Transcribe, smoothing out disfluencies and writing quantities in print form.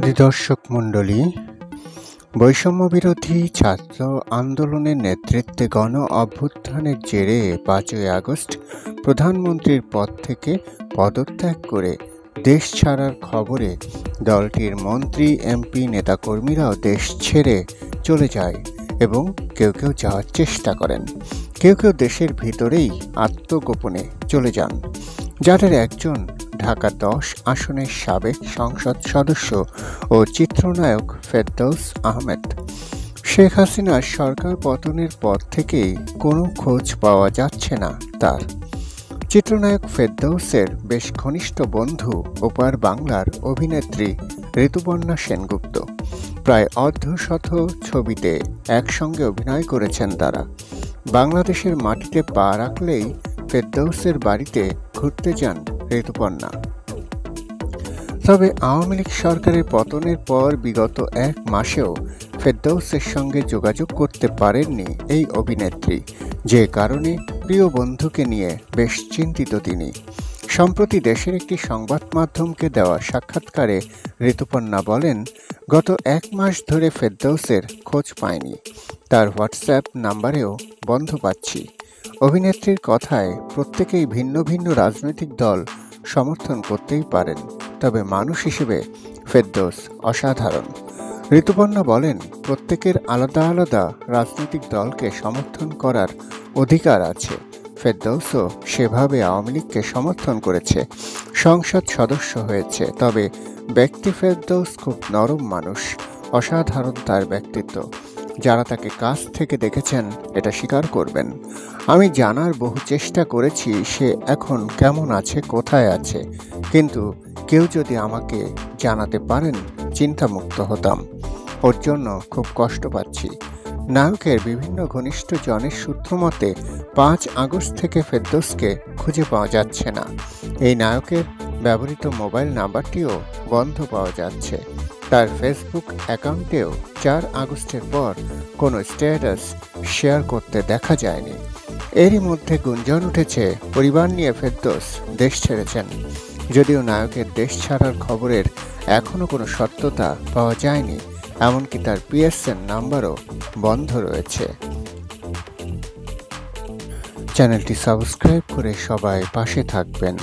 সুধী দর্শক মণ্ডলী, বৈষম্যবিরোধী ছাত্র আন্দোলনের নেতৃত্বে গণ অভ্যুত্থানের জেরে ৫ই আগস্ট প্রধানমন্ত্রীর পদ থেকে পদত্যাগ করে দেশ ছাড়ার খবরে দলটির মন্ত্রী, এমপি, নেতাকর্মীরাও দেশ ছেড়ে চলে যায় এবং কেউ কেউ যাওয়ার চেষ্টা করেন। কেউ কেউ দেশের ভিতরেই আত্মগোপনে চলে যান, যাদের একজন ঢাকা ১০ আসনের সাবেক সংসদ সদস্য ও চিত্রনায়ক ফেরদৌস আহমেদ। শেখ হাসিনার সরকার পতনের পর থেকেই কোনো খোঁজ পাওয়া যাচ্ছে না তার। চিত্রনায়ক ফেরদৌসের বেশ ঘনিষ্ঠ বন্ধু ওপার বাংলার অভিনেত্রী ঋতুপর্ণা সেনগুপ্ত। প্রায় অর্ধশত ছবিতে একসঙ্গে অভিনয় করেছেন তারা। বাংলাদেশের মাটিতে পা রাখলেই ফেরদৌসের বাড়িতে ঘুরতে যান ঋতুপর্ণা। তবে আওয়ামী লীগ সরকারের পতনের পর বিগত ১ মাসেও ফেরদৌসের সঙ্গে যোগাযোগ করতে পারেননি এই অভিনেত্রী, যে কারণে প্রিয় বন্ধুকে নিয়ে বেশ চিন্তিত তিনি। সম্প্রতি দেশের একটি সংবাদ মাধ্যমকে দেওয়া সাক্ষাৎকারে ঋতুপর্ণা বলেন, গত ১ মাস ধরে ফেরদৌসের খোঁজ পায়নি, তার হোয়াটসঅ্যাপ নাম্বারেও বন্ধ পাচ্ছি। অভিনেত্রীর কথায় প্রত্যেকেই ভিন্ন ভিন্ন রাজনৈতিক দল সমর্থন করতেই পারেন, তবে মানুষ হিসেবে ফেরদৌস অসাধারণ। ঋতুপর্ণা বলেন, প্রত্যেকের আলাদা আলাদা রাজনৈতিক দলকে সমর্থন করার অধিকার আছে। ফেরদৌসও সেভাবে আওয়ামী লীগকে সমর্থন করেছে, সংসদ সদস্য হয়েছে। তবে ব্যক্তি ফেরদৌস খুব নরম মানুষ, অসাধারণ তার ব্যক্তিত্ব। যারা তাকে কাছ থেকে দেখেছেন এটা স্বীকার করবেন। আমি জানার বহু চেষ্টা করেছি সে এখন কেমন আছে, কোথায় আছে, কিন্তু কেউ যদি আমাকে জানাতে পারেন চিন্তামুক্ত হতাম। ওর জন্য খুব কষ্ট পাচ্ছি। নায়কের বিভিন্ন ঘনিষ্ঠ জনের সূত্র মতে ৫ আগস্ট থেকে ফেরদৌসকে খুঁজে পাওয়া যাচ্ছে না। এই নায়কের ব্যবহৃত মোবাইল নাম্বারটিও বন্ধ পাওয়া যাচ্ছে। তার ফেসবুক অ্যাকাউন্টেও ৪ আগস্টের পর কোনো স্ট্যাটাস শেয়ার করতে দেখা যায়নি। এরই মধ্যে গুঞ্জন উঠেছে পরিবার নিয়ে ফেরদৌস দেশ ছেড়েছেন। যদিও নায়কের দেশ ছাড়ার খবরের এখনও কোনো সত্যতা পাওয়া যায়নি, এমনকি তার PSN নাম্বারও বন্ধ রয়েছে। চ্যানেলটি সাবস্ক্রাইব করে সবাই পাশে থাকবেন।